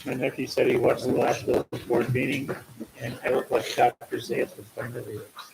My nephew said he watched the last village board meeting, and I look like Dr. Zayas was from the lyrics.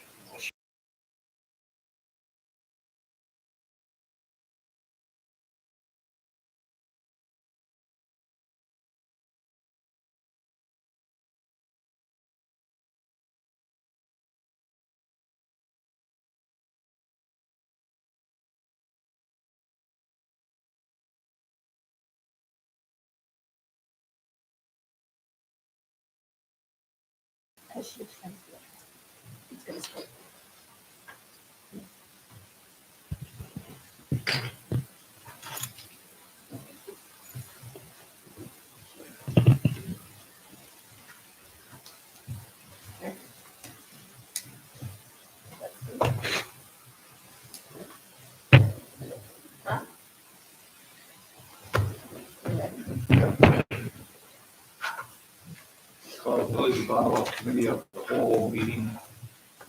Call the village bylaw committee of the whole meeting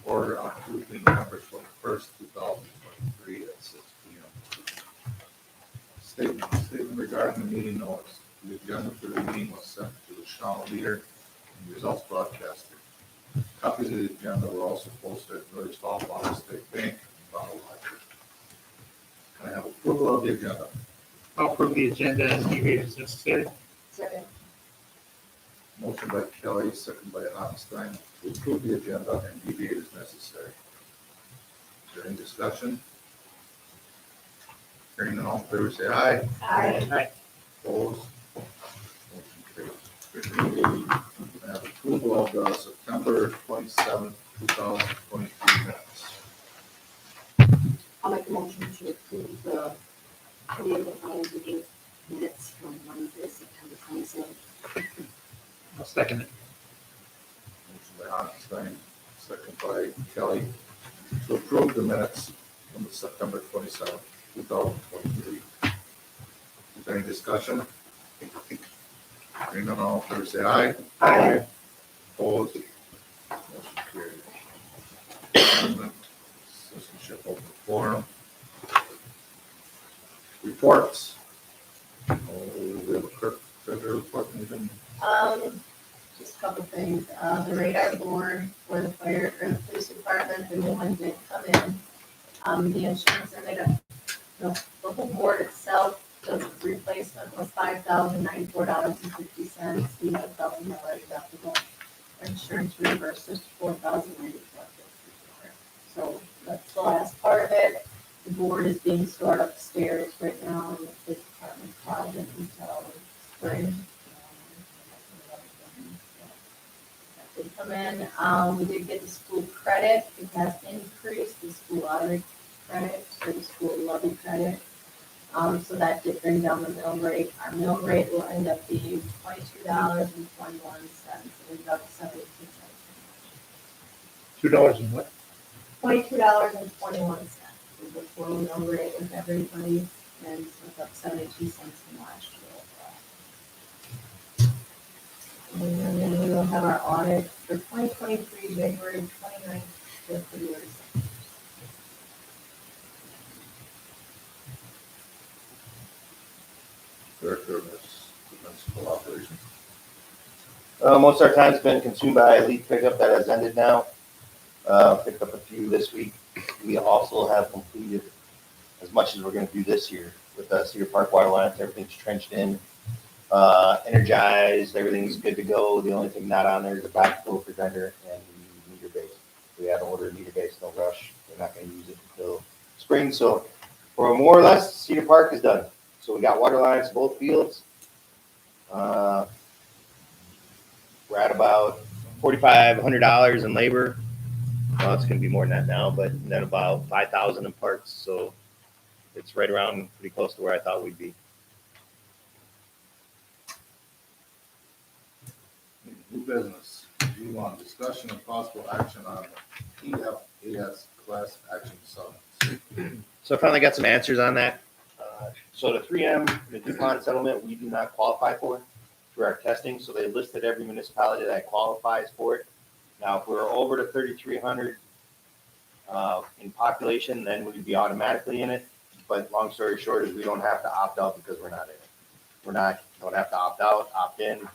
for Tuesday, November 21st, 2023 at 6 p.m. Statement regarding the meeting notice. The agenda for the meeting was sent to the Shawnee Leader and Results Broadcaster. Copies of the agenda were also posted at Village Hall, Bonneville State Bank, and Bonneville Library. Can I have approval of the agenda? I'll approve the agenda as deviated as necessary. Second. Motion by Kelly, second by Hochstein, to approve the agenda and deviate as necessary. Is there any discussion? Hearing none, all in favor say aye. Aye. Opposed? Motion carries. I have approval of the September 27th, 2023 minutes. I'll make a motion to approve the committee of the whole meeting minutes from Wednesday, September 27th. I'll second it. Motion by Hochstein, second by Kelly, to approve the minutes from the September 27th, 2023. Is there any discussion? Hearing none, all in favor say aye. Aye. Opposed? Motion carried. Citizenship open forum. Reports. Oh, we have a clerk treasurer report, anything? Just a couple things. The radar board for the fire or the police department, the new one did come in. The insurance ended up, the whole board itself, the replacement was $5,094.50. We had $1,000 deductible. Insurance reimbursed us $4,094.54. So that's the last part of it. The board is being stored upstairs right now in the police department closet until spring. That did come in. We did get the school credit. It has increased the school lottery credit, or the school levy credit. So that did bring down the mill rate. Our mill rate will end up being $22.21. It's up 72 cents. $2 and what? $22.21 is the total mill rate with everybody, and so it's up 72 cents from last year. And then we will have our audit for 2023, January 29th to February 2nd. Director of Municipal Operations. Most of our time's been consumed by leaf pickup that has ended now. Picked up a few this week. We also have completed as much as we're going to do this year with the Cedar Park water lines. Everything's trenched in, energized. Everything's good to go. The only thing not on there is a backflow preventer and the meter base. We had to order a meter base. No rush. We're not going to use it until spring. So, for more or less, Cedar Park is done. So we got water lines both fields. We're at about $4,500 in labor. Well, it's going to be more than that now, but then about 5,000 in parts. So it's right around pretty close to where I thought we'd be. New business. G1, discussion and possible action on the PFAS class action summons. So I finally got some answers on that. So the 3M, the DuPont settlement, we do not qualify for through our testing. So they listed every municipality that qualifies for it. Now, if we're over to 3,300 in population, then we'd be automatically in it. but long story short is we don't have to opt out because we're not in it. Don't have to opt out, opt in.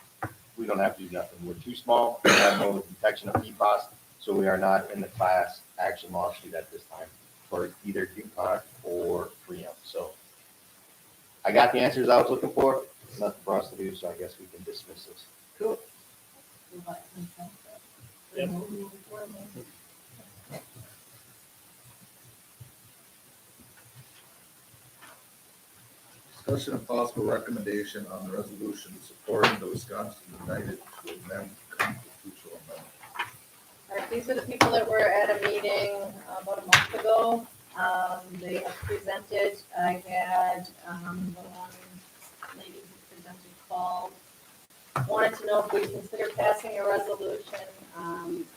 We don't have to do nothing. We're too small. We have no detection of PFAS, so we are not in the class action lawsuit at this time for either DuPont or Freon. So I got the answers I was looking for. Nothing for us to do, so I guess we can dismiss this. Cool. Yep. Discussion of possible recommendation on the resolution supporting the Wisconsin United to amend constitutional amendment. All right, these are the people that were at a meeting about a month ago. They have presented, I had, the one lady who presented called, wanted to know if we consider passing a resolution.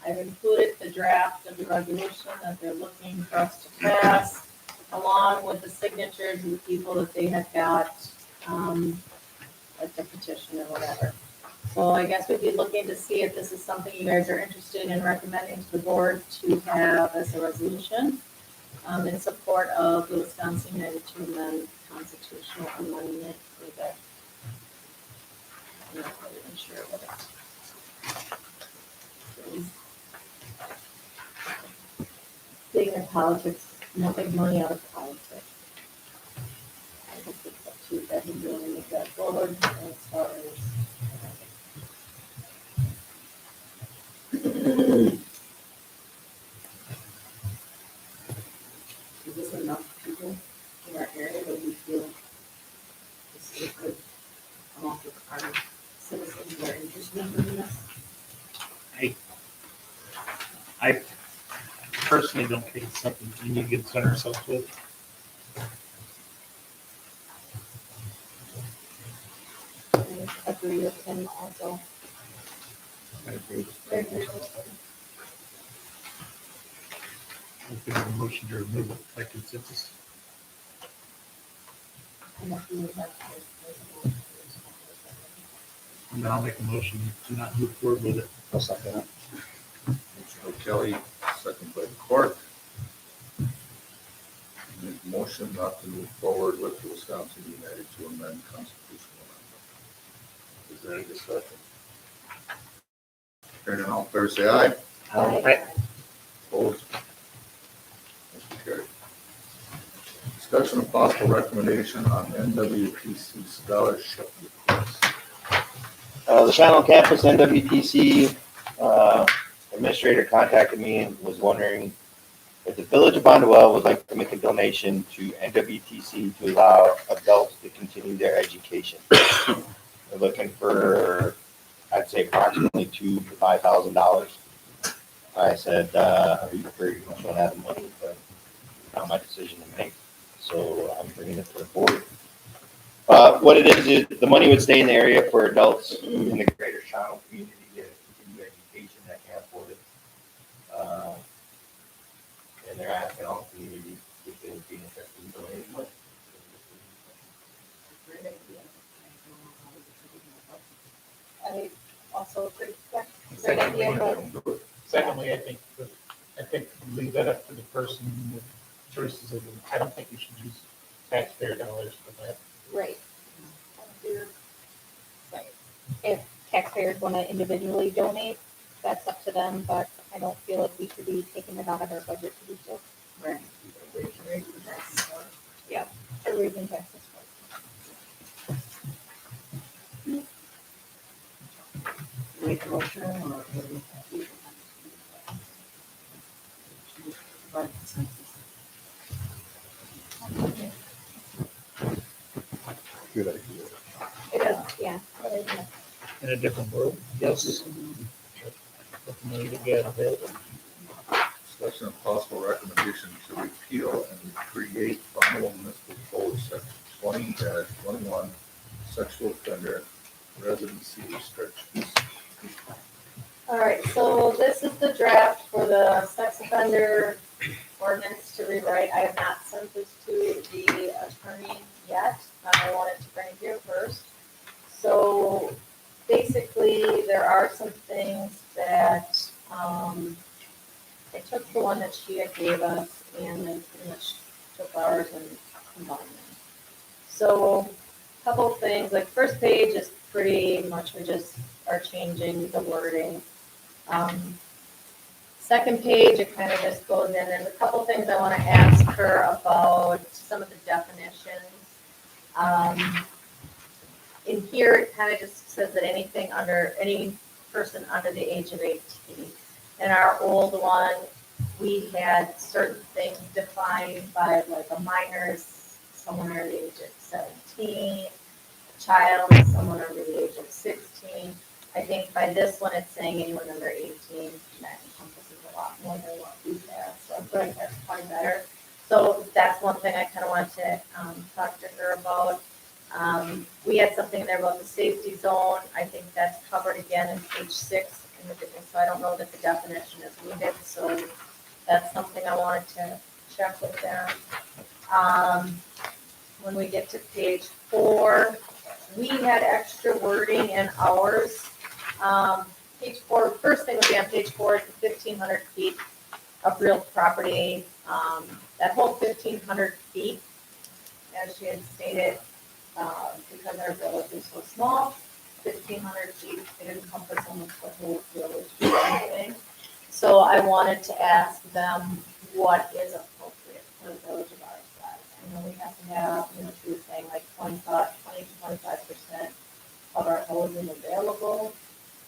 I've included the draft of the resolution that they're looking for us to pass, along with the signatures of the people that they have got, like the petition or whatever. So I guess we'd be looking to see if this is something you guys are interested in recommending to the board to have as a resolution in support of the Wisconsin United to amend constitutional amendment for the. I'm not really sure what it is. Being in politics, make money out of politics. I think it's up to you guys to really make that forward as far as. Is this enough people in our area that we feel this is a good, along with our citizens that are interested in doing this? I personally don't think it's something we need to concern ourselves with. I agree with him also. Very good. I'll give a motion to remove it by consensus. And if we have to- And then I'll make a motion to not move forward with it. I'll second that. Motion by Kelly, second by Court. Make a motion not to move forward with the Wisconsin United to amend constitutional amendment. Is there any discussion? Hearing none, all in favor say aye. Aye. Opposed? Motion carried. Discussion of possible recommendation on NWPC scholarship request. The Channel Campus NWTC administrator contacted me and was wondering if the Village of Bondwell would like to make a donation to NWTC to allow adults to continue their education. They're looking for, I'd say approximately $2,000 to $5,000. I said, are you pretty much don't have the money, but not my decision to make. So I'm bringing it to the board. What it is the money would stay in the area for adults in the greater Channel community to continue education that can't afford it. And they're asking all communities if they would be interested in donating money. Great idea. I also agree. Yeah, great idea, but Secondly, I think leave that up to the person with choices of, I don't think you should use taxpayer dollars for that. Right. Right. If taxpayers want to individually donate, that's up to them, but I don't feel like we should be taking it out of our budget to do so. right. For raising taxes. Make a motion or? By consensus. Good idea. It is, yeah. In a different world, yes. Put the money together, available. Discussion of possible recommendation to repeal and create Bonneville Municipal Code Section 20-21 sexual offender residency restrictions. All right, so this is the draft for the sex offender ordinance to rewrite. I have not sent this to the attorney yet. I wanted to bring it here first. So basically, there are some things that, I took the one that she had gave us and then pretty much took ours and combine them. So, couple things, like first page is pretty much, we just are changing the wording. Second page, it kind of just goes in, there's a couple things I want to ask her about some of the definitions. In here, it kind of just says that any person under the age of 18. In our old one, we had certain things defined by like a minor is someone under the age of 17, a child is someone under the age of 16. I think by this one, it's saying anyone under 18, that encompasses a lot more than what we have, so I think that's probably better. So that's one thing I kind of wanted to talk to her about. We had something in there about the safety zone. I think that's covered again in page 6 in the difference. So I don't know that the definition is needed. So that's something I wanted to check with them. When we get to page 4, we had extra wording in ours. Page 4, first thing would be on page 4, is the 1,500 feet of real property. That whole 1,500 feet, as she had stated, because our village is so small, 1,500 feet, it encompasses almost the whole village. So I wanted to ask them what is appropriate for a village of our size. I know we have to have, she was saying like 20 to 25% of our housing available,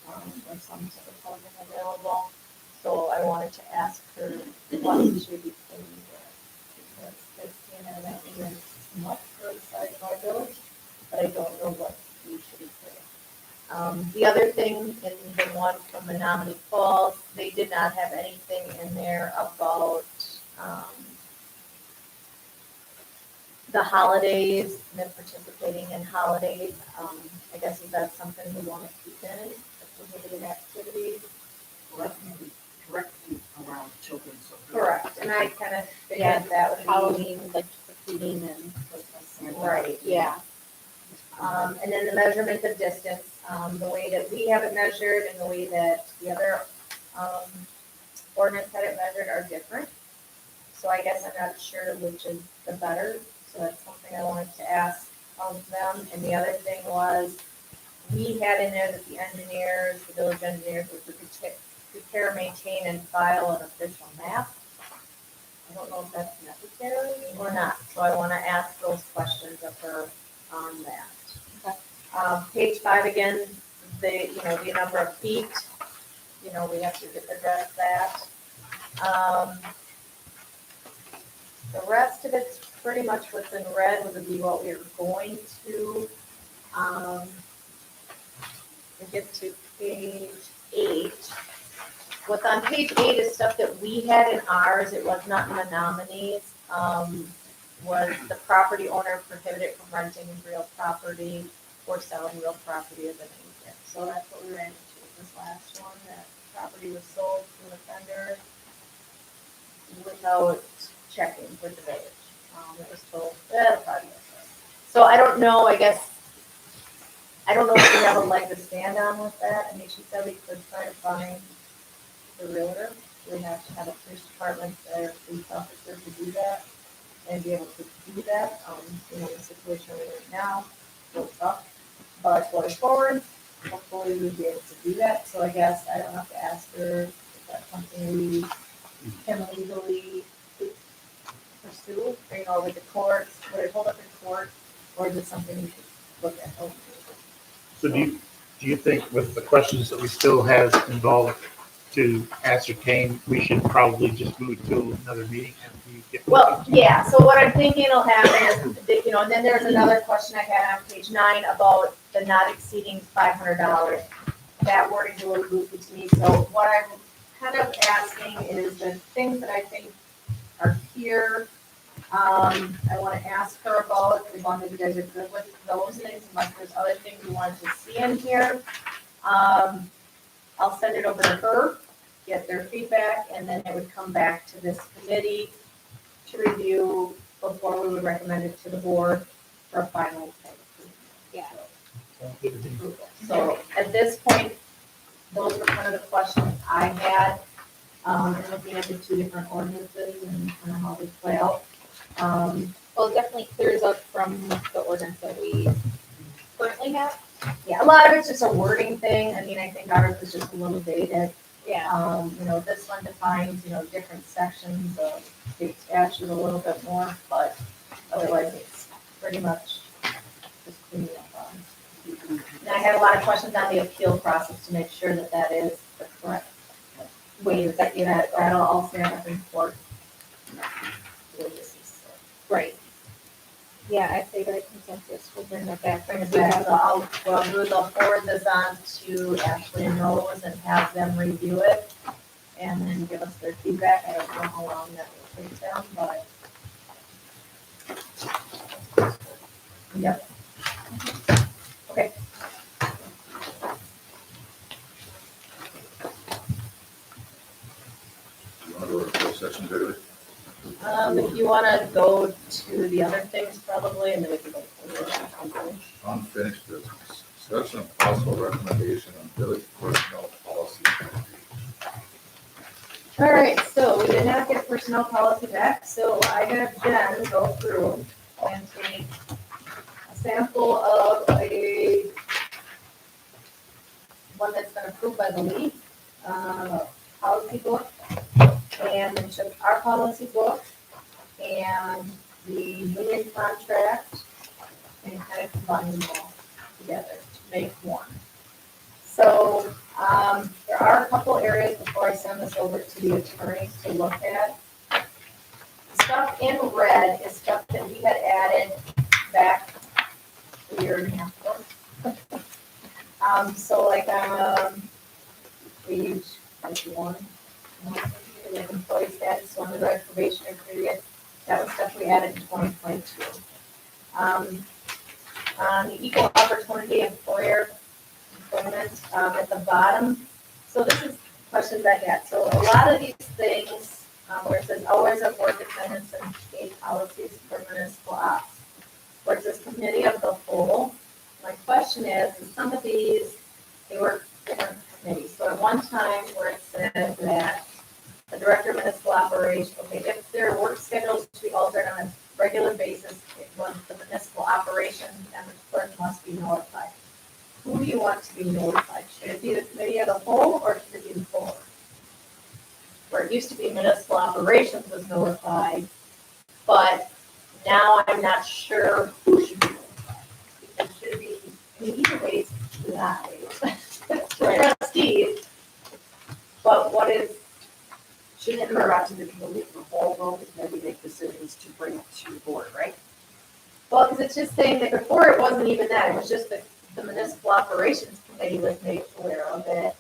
or some sort of housing available. So I wanted to ask her what we should be putting there. Because 1,500 is much for the size of our village, but I don't know what we should be putting. The other thing in the one from Menominee Falls, they did not have anything in there about the holidays, and then participating in holidays. I guess is that something we want to keep in, prohibited activities? Directly around children. So Correct, and I kind of figured that would be. Halloween, like feeding and Christmas. Right, Yeah. And then the measurement of distance, the way that we have it measured and the way that the other ordinance had it measured are different. So I guess I'm not sure which is the better, so that's something I wanted to ask of them. And the other thing was, we had in there that the engineers, the village engineers, would prepare, maintain, and file an official map. I don't know if that's necessary or not, so I want to ask those questions of her on that. Page 5 again, the number of feet, we have to address that. The rest of it's pretty much what's in red would be what we're going to. We get to page 8. What's on page 8 is stuff that we had in ours, it was not in the nominees, was the property owner prohibited from renting real property or selling real property as an agent. So that's what we ran into this last one, that property was sold to an offender without checking with the village. It was told, that'll probably be okay. So I don't know, I don't know if we have a leg to stand on with that. I mean, she said we could try to find the realtor. We have to have a police department there, police officer to do that and be able to do that. The situation we're in now, still tough. But going forward, hopefully we'll be able to do that. So I guess I don't have to ask her if that's something we can legally pursue, with the courts, would it hold up in court, or is it something we should look at? do you think with the questions that we still have involved to ascertain, we should probably just move to another meeting after you get? Well, yeah, so what I'm thinking will happen is, and then there's another question I had on page 9 about the not exceeding $500. That wording's a little goofy to me, so what I'm kind of asking is the things that I think are here, I want to ask her about, as long as you guys are good with those things, unless there's other things you wanted to see in here. I'll send it over to her, get their feedback, and then it would come back to this committee to review before we would recommend it to the board for a final Yeah. approval. So at this point, those were kind of the questions I had, looking at the two different ordinances and kind of how they play out. Well, it definitely clears up from the ordinance that we currently have. Yeah, a lot of it's just a wording thing. I mean, I think ours is just a little dated. Yeah. This one defines, different sections of state statute a little bit more, but otherwise it's pretty much just cleaning up on. And I had a lot of questions on the appeal process to make sure that that is the correct way that, that'll all stand up in court. Right. Yeah, I say by consensus, we'll bring that back. Bring it back, so I'll forward this on to Ashley and Rose and have them review it and then give us their feedback. I don't know how long that will take them, but. Yep. Okay. You want to go to closed session, Jerry? If you wanna go to the other things probably, and then we can go. Unfinished business. Discussion of possible recommendation on village personnel policy. All right, so we did not get personnel policy back, so I had Jen go through and take a sample of one that's been approved by the league, policy book, and then took our policy book and the union contract and kind of combined them all together to make one. So, there are a couple areas before I send this over to the attorneys to look at. Stuff in red is stuff that we had added back a year and a half ago. So like, page 21, like employee status, so under the probationary period, that was stuff we added in 2022. On the equal opportunity employer employment, at the bottom. So this is questions I had. So a lot of these things, where it says hours of work attendance and state policies for municipal ops, where it says committee of the whole. My question is some of these, they were different committees. So at one time where it said that the director of municipal operations, okay, if their work schedules to be altered on a regular basis, it was the municipal operations and the clerk must be notified. Who do you want to be notified? Should it be the committee of the whole or should it be the board? Where it used to be municipal operations was notified, but now I'm not sure who should be notified. Because should it be, I mean, either way, it's not the trustees. But what is, Shouldn't it come out to the committee of the whole, though, because maybe make decisions to bring it to the board, right? well, because it's just saying that before it wasn't even that, it was just the municipal operations committee was made aware of it.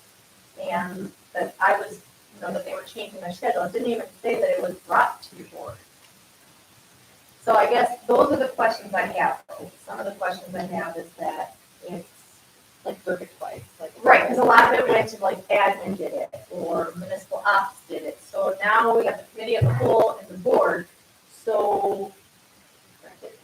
And that I was, that they were changing their schedule. It didn't even say that it was brought to the board. So I guess those are the questions I have. Some of the questions I have is that it's Like perfect twice, like. right, because a lot of it went to like admin did it or municipal ops did it. So now we have the committee of the whole and the board. So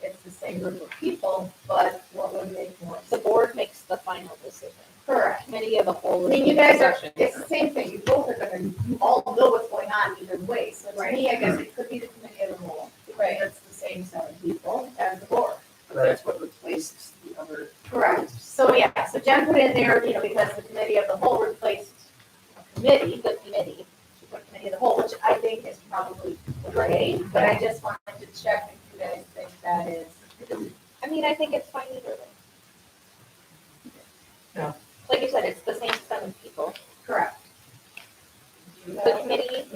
it's the same group of people, but what would make more The board makes the final decision. correct? Committee of the whole. I mean, you guys are, discussion. it's the same thing, you both are gonna, you all know what's going on either way, so to me, I guess it could be the committee of the whole, because it's the same set of people as the board. That's what replaces the other. Correct. So, yeah, so Jen put in there, because the committee of the whole replaced a committee, the committee, she put committee of the whole, which I think is probably great, but I just wanted to check if you guys think that is. I mean, I think it's fine either way. Yeah. Like you said, it's the same 7 people. Correct. The committee,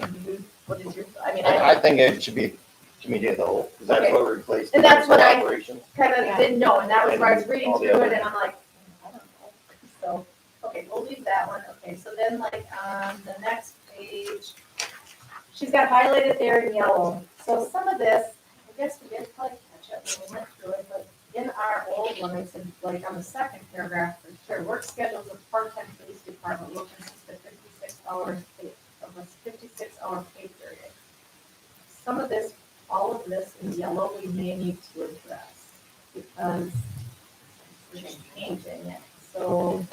What is your, I mean, I think it should be committee of the whole, because that's Okay. what replaced. And that's what I- Operations. kind of didn't know, and that was where I was reading All the through it, other- and I'm like, I don't know. So, okay, we'll leave that one, okay, so then like on the next page, she's got highlighted there in yellow. So some of this, I guess we did probably catch up when we went through it, but in our old one, it said, like on the second paragraph, for sure, work schedules of part-time police department will consist of 56 hours of a 56-hour pay period. Some of this, all of this in yellow, we may need to address because we're changing it. So,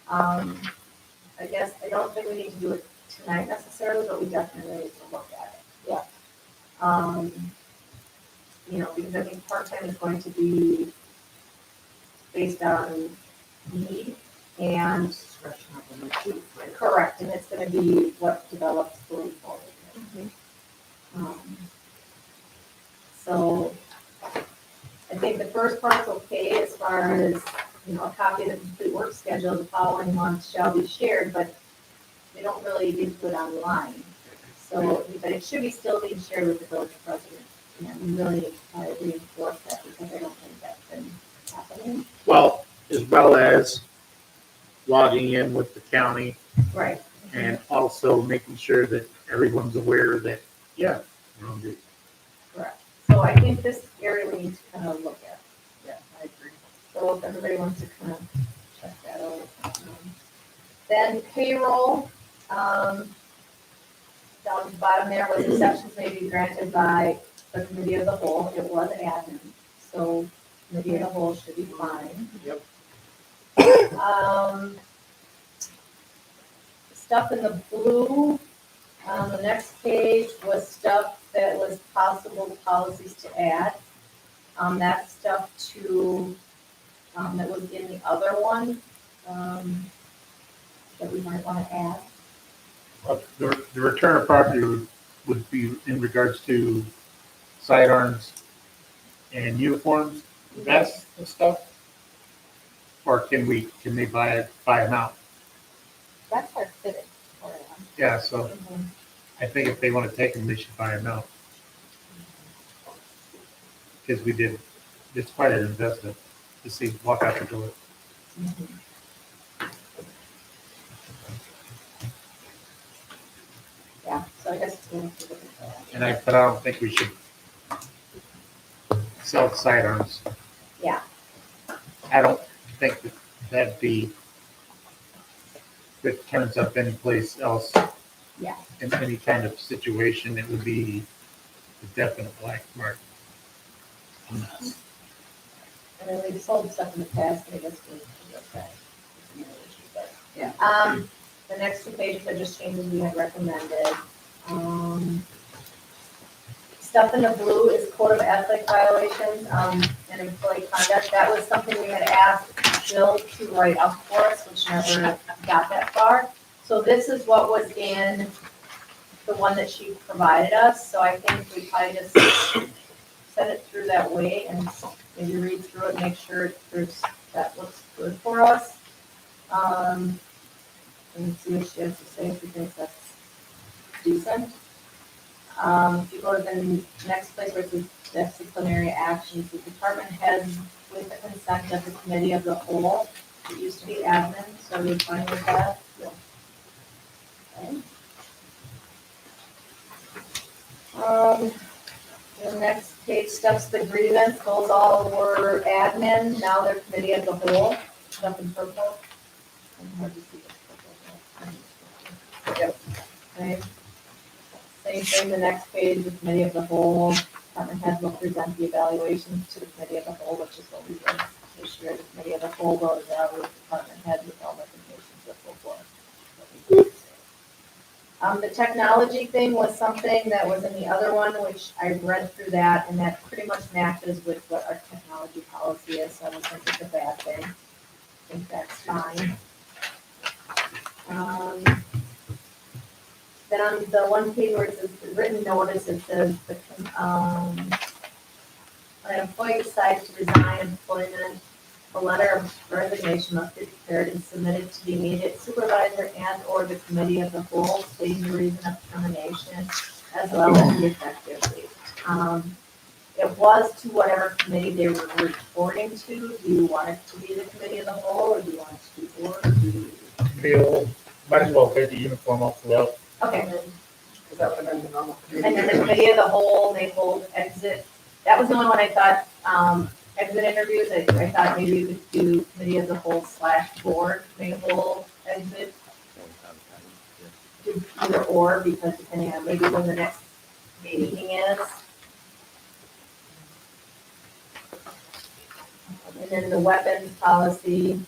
I guess, I don't think we need to do it tonight necessarily, but we definitely need to look at it. Yeah. because I think part-time is going to be based on need and Discretion of the chief, right? correct, and it's gonna be what develops going forward. Um, So I think the first part's okay as far as, a copy of the complete work schedule the following month shall be shared, but they don't really get put online. So, but it should be still being shared with the village president. And really reinforce that because I don't think that's been happening. Well, as well as logging in with the county Right. and also making sure that everyone's aware that, yeah, we're on duty. Correct. So I think this area we need to kind of look at. Yeah, I agree. So if everybody wants to kind of check that out. Then payroll, down at the bottom there was exceptions may be granted by the committee of the whole. It was admin, so committee of the whole should be fine. Yep. Stuff in the blue, on the next page was stuff that was possible policies to add. That stuff to, that was in the other one, that we might want to add. The return of property would be in regards to sidearms and uniforms, vests and stuff? Or can they buy them out? That's our fitted for them. Yeah, so I think if they want to take them, they should buy them out. Because it's quite an investment to see, walk out the door. Yeah, so I guess it's going to look at that. But I don't think we should sell sidearms. Yeah. I don't think that turns up anyplace else. Yeah. In any kind of situation, it would be a definite black mark. And then we've sold stuff in the past, I guess we're okay. It's another issue, but- Yeah. The next two pages are just changes we had recommended. Stuff in the blue is code of ethic violations, and employee conduct. That was something we had asked Jill to write up for us, which never got that far. So this is what was in the one that she provided us, so I think we probably just send it through that way and maybe read through it, make sure that looks good for us. And see what she has to say, if she thinks that's decent. If you go to the next place where it says disciplinary actions, the department heads with the consent of the committee of the whole. It used to be admin, so we're fine with that. Okay. The next page, stuff's the grievance, those all were admin, now they're committee of the whole, stuff in purple. Hard to see this purple. Yep. Okay. Same thing, the next page, the committee of the whole, department heads will present the evaluations to the committee of the whole, which is what we did this year. The committee of the whole will evaluate the department heads with all recommendations of full board. The technology thing was something that was in the other one, which I read through that, and that pretty much matches with what our technology policy is, so I don't think it's a bad thing. I think that's fine. Then on the one page where it says the written notice, it says an employee decides to resign employment, a letter of resignation must be prepared and submitted to the immediate supervisor and or the committee of the whole, stating the reason of termination as well as the effective date. It was to whatever committee they were reporting to. Do you want it to be the committee of the whole, or do you want it to be board, or do you? Might as well get the uniform all throughout. Okay, Is that what I'm normal? and then the committee of the whole, they hold exit, that was the only one I thought, exit interviews, I thought maybe you could do committee of the whole / board, may hold exit, do either or, because depending on maybe when the next meeting is. And then the weapons policy,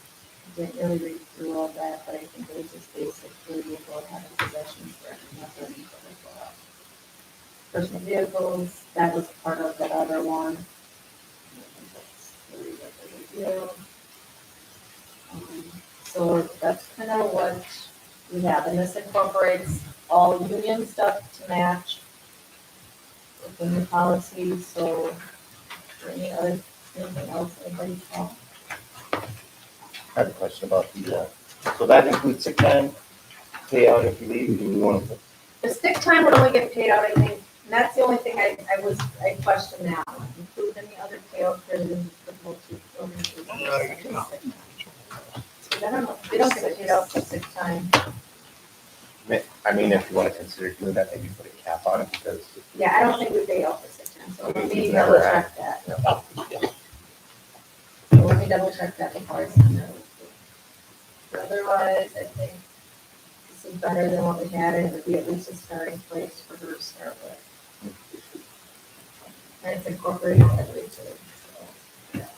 didn't really read through all that, but I think it was just basically we'll go ahead and possession for weapons as well. personal vehicles, that was part of that other one. So that's kind of what we have, and this incorporates all union stuff to match with the new policies, so anything else anybody saw? I have a question about the, so that includes sick time, payout if you leave, do we want to? The sick time would only get paid out, I think, and that's the only thing I question now, include any other payout that is applicable to organizations. I don't know, we don't get paid out for sick time. I mean, if you want to consider doing that, maybe put a cap on it because. Yeah, I don't think we pay out for sick time, so let me We've double never check that. Yeah. So let me double check that before I send it. Otherwise, I think this is better than what we had, and it would be at least a starting place for her to start with. And it's incorporated heavily too, so, yeah,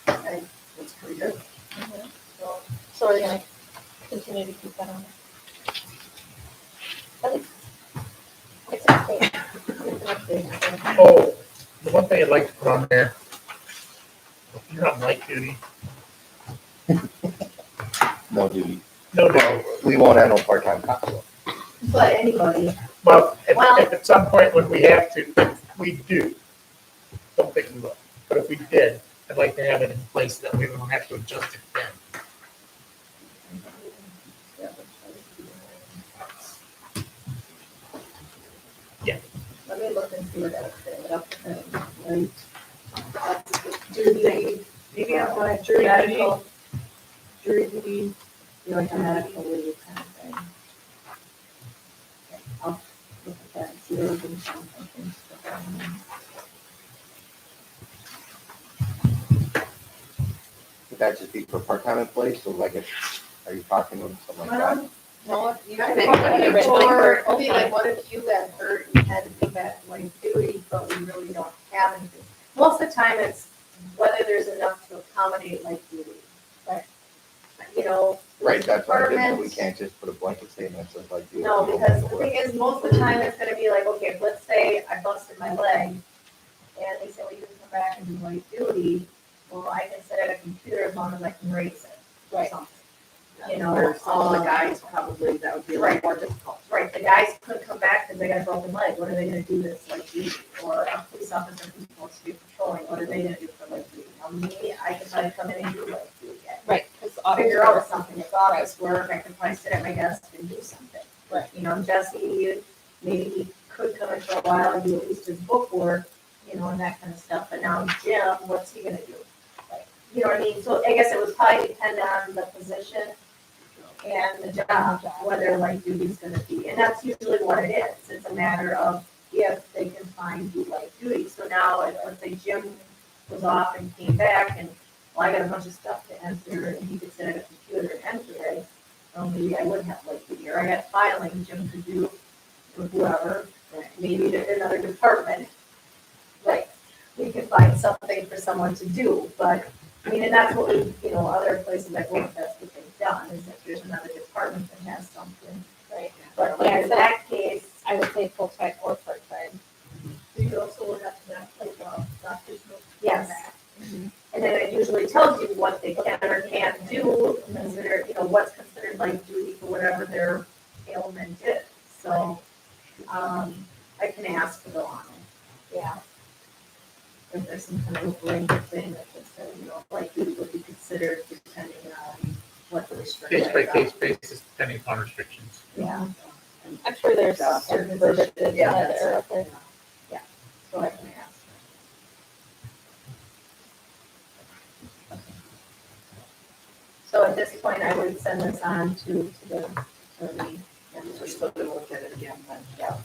that's pretty good. So we're gonna continue to keep that on there. At least. It's an update. It's an update. Oh, the one thing I'd like to put on there, if you're on light duty, No duty. no Well, doubt. we won't have no part-time cops. though. But anybody, Well, Well- if at some point when we have to, if we do, don't think we will, but if we did, I'd like to have it in place that we don't have to adjust it then. let me look and see what else they up right. Jury, maybe I'm going to jury medical. Jury duty, you like a medical leave kind of thing. Okay, I'll look at that and see if we can find something. Would that just be for part-time employees? So like if, are you talking with something like that? Well, no, you I can think make it's it originally for, for it'd be like, what if you got hurt, you had to be back like duty, but we really don't have anything. Most of the time, it's whether there's enough to accommodate like duty. Right. You know. Right, that's what I did, but we departments- can't just put a blanket statement that says like. No, because the thing is, most of the time, it's gonna be like, okay, let's say I busted my leg, and they say, well, you can come back and do light duty, well, I can sit at a computer as long as I can raise it. or Right. something. You know, Where some of the guys probably, that would be a little more difficult. Right, the guys couldn't come back because they got a broken leg, what are they gonna do this like duty? Or a police officer who's supposed to be patrolling, what are they gonna do for like duty? Now, me, I can try to come in and do like duty. Right, because Figure out something, it's office work, I can probably sit at my desk and do something. Right. You know, Jesse, maybe he could come in for a while and do at least his book work, you know, and that kind of stuff, but now Jim, what's he gonna do? Like, you know what I mean, so I guess it was probably depend on the position and the job, whether light duty's gonna be, and that's usually what it is, it's a matter of if they can find you light duty, so now, if, let's say Jim was off and came back, and, well, I got a bunch of stuff to enter, and he could sit at a computer and enter it, well, maybe I would have light duty, or I got filing Jim could do with whoever, maybe another department, like, we could find something for someone to do, but, I mean, and that's what we, you know, other places like work, that's what they've done, is if there's another department that has something. Right. But Yeah, like in that case, I would say full-time or part-time. you also would have to have like doctor's note. Yes. And then it usually tells you what they can or can't do, consider, you know, what's considered like duty for whatever their ailment is. So, I can ask for the on it. Yeah. If there's some kind of blanket thing that could say, you know, like duty would be considered depending on what the restrictions Case by are. case basis, depending upon restrictions. Yeah, I'm sure there's certain verbiage that Yeah, are out there. so I can ask. So at this point, I would send this on to the attorney. And We're still gonna look at it again, but yeah.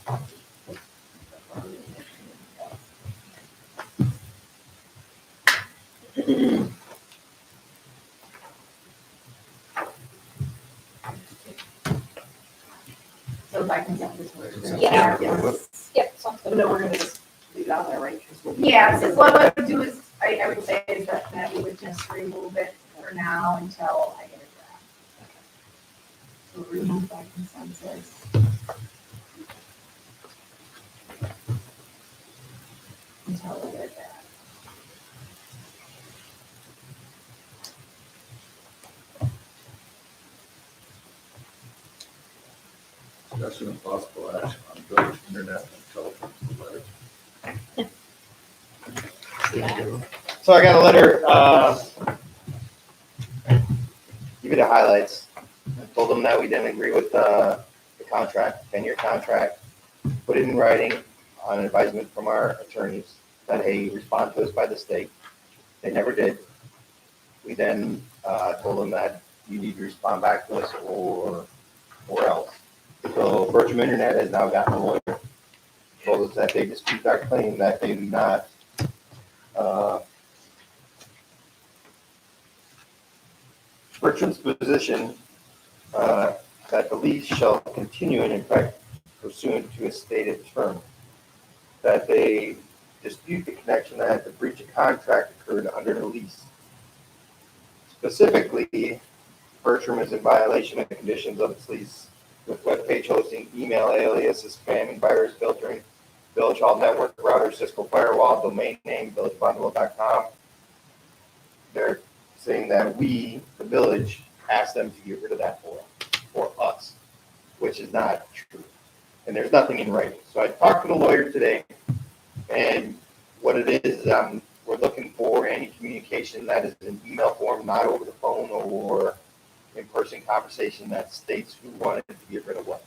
So if I can get this word. Yeah. yes. Yep, sounds But good. no, we're gonna just leave it on there, right? 'Cause we'll- Yeah, so what I would do is, I would say is that we would just remove it for now until I get a draft. So remove by consensus. until we get that. Discussion and possible action on village internet and telephone provider. So I got a letter, give you the highlights. I told them that we didn't agree with the contract, 10-year contract. Put it in writing on advisement from our attorneys that, hey, respond to us by the state. They never did. We then told them that you need to respond back to us or else. So Bertram Internet has now gotten a lawyer. Told us that they dispute our claim that they do not Bertram's position that the lease shall continue in effect pursuant to a stated term. That they dispute the connection that the breach of contract occurred under the lease. Specifically, Bertram is in violation of the conditions of its lease with web page hosting, email aliases, spam and virus filtering, Village Hall network router, Cisco firewall, domain name, villagebundle.com. They're saying that we, the village, asked them to get rid of that for us, which is not true. And there's nothing in writing. So I talked to the lawyer today, and what it is, we're looking for any communication that is in email form, not over the phone or in-person conversation that states who wanted to get rid of what.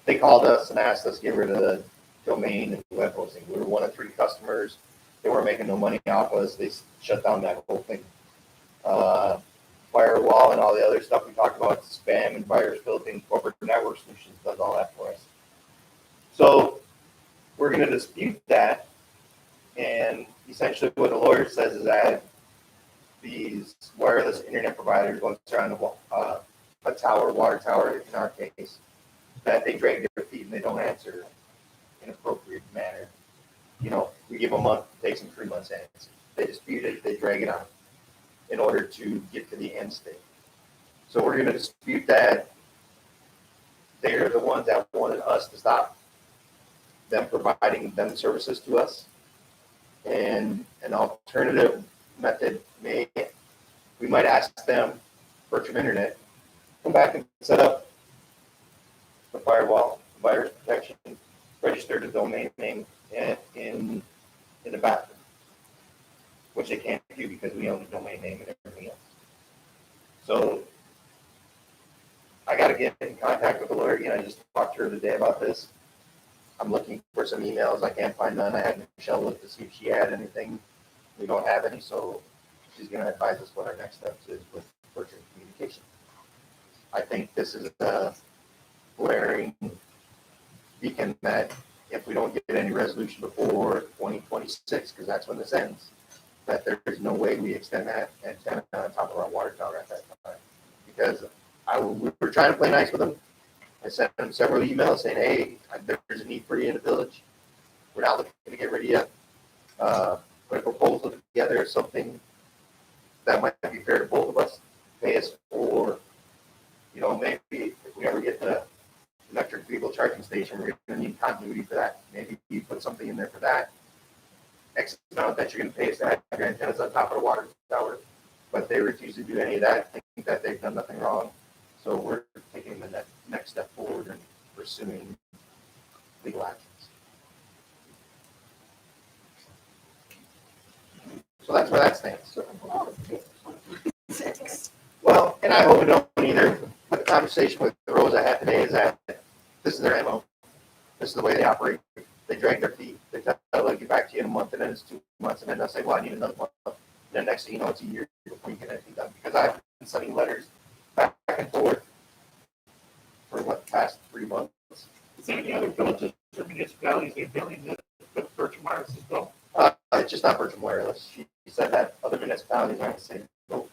They called us and asked us to get rid of the domain and web hosting. We were one of 3 customers. They weren't making no money off us. They shut down that whole thing. Firewall and all the other stuff we talked about, spam and virus filtering, corporate network solutions does all that for us. So we're going to dispute that. And essentially what the lawyer says is that these wireless internet providers, once they're on a tower, water tower in our case, that they drag their feet and they don't answer in an appropriate manner. You know, we give them a month, it takes them 3 months to answer. They dispute it, they drag it on in order to get to the end state. So we're going to dispute that. They're the ones that wanted us to stop them providing them services to us. And an alternative method we might ask them, Bertram Internet, come back and set up the firewall, virus protection, register the domain name in the bathroom, which they can't do because we own the domain name and everything else. So I got to get in contact with the lawyer again. I just talked to her today about this. I'm looking for some emails. I can't find none. I had Michelle look to see if she had anything. We don't have any, so she's going to advise us what our next steps is with Bertram Communication. I think this is a glaring beacon that if we don't get any resolution before 2026, because that's when this ends, that there is no way we extend that antenna on top of our water tower at that time. Because we were trying to play nice with them. I sent them several emails saying, hey, there's a need for you in the village. We're not looking to get rid of you. Put a proposal together, something that might be fair to both of us. Pay us for, maybe if we ever get the electric vehicle charging station, we're going to need continuity for that. Maybe you put something in there for that. X amount that you're going to pay us to have your antennas on top of the water tower. But they refuse to do any of that, think that they've done nothing wrong. So we're taking the next step forward and pursuing legal actions. So that's where that stands. Well, and I hope it don't either. But the conversation with Rose I had today is that this is their MO. This is the way they operate. They drag their feet. They tell they'll get back to you in a month, and then it's 2 months, and then they'll say, well, I need another month. And then next thing you know, it's a year before you get anything done. Because I've been sending letters back and forth for the past 3 months. Is there any other villages or municipalities that are dealing with Bertram Wireless as well? It's just not Bertram Wireless. She said that other municipalities are in the same boat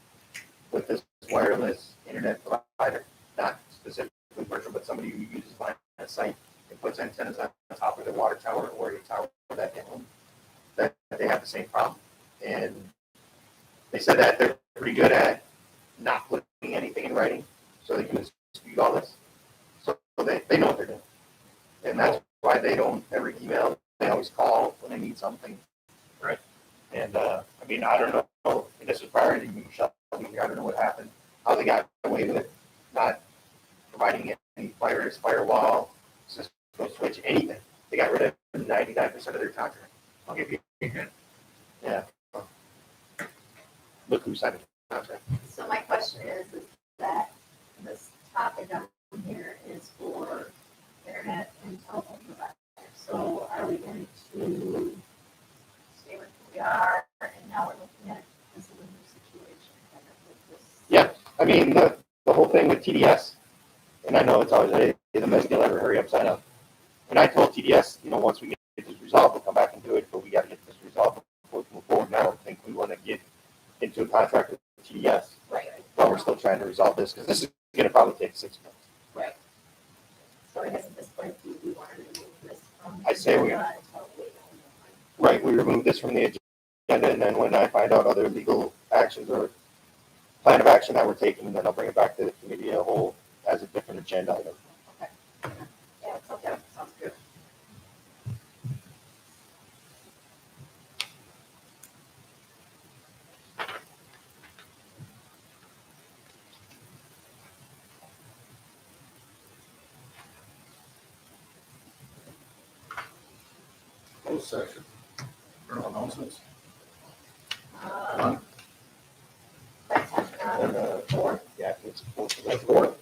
with this wireless internet provider, not specifically Bertram, but somebody who uses line at site and puts antennas on top of the water tower or a tower that they own, that they have the same problem. And they said that they're pretty good at not putting anything in writing, so they can dispute all this. So they know what they're doing. And that's why they don't ever email they always call when they need something. Right. And, I mean, I don't know, and this was prior to you, Shelby, I don't know what happened, how they got away with it, not providing any firewall, Cisco switch, anything. They got rid of 99% of their contract. I'll give you a hint. Yeah. Look who signed the contract. So my question is that this topic on here is for internet and telephone providers. So are we going to stay where we are, and now we're looking at this is a new situation? kind of with this? Yeah, I mean, the whole thing with TDS, and I know it's always, hey, the mess will ever hurry up, sign up. And I told TDS, once we get this resolved, we'll come back and do it, but we got to get this resolved before we move forward. And I don't think we want to get into a contract with TDS Right, while we're still trying to resolve this, because this is going to probably take 6 months. right. So I guess at this point, we want to remove this from. I say we- until we- Right, we remove this from the agenda, and then when I find out other legal actions or plan of action that we're taking, then I'll bring it back to the committee as a whole as a different agenda item. Yeah, it's okay, sounds good. Closed session. Journal announcements. Um, That's happening on the fourth. Yeah, it's That's four.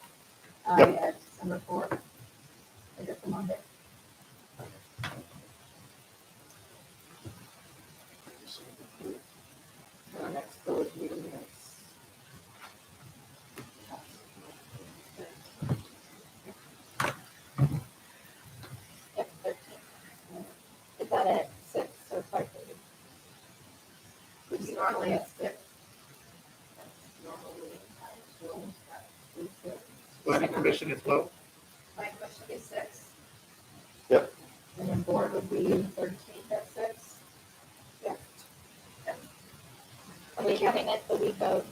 Yep. Yeah, December fourth. I guess the Monday. Our next village meeting is. Yep, 13th. Is that at 6 or 5:30? Which is normally at 6. That's normally Planning commission as well. My question is 6. Yep. And then board would be 13th at 6. Are we having it the week of?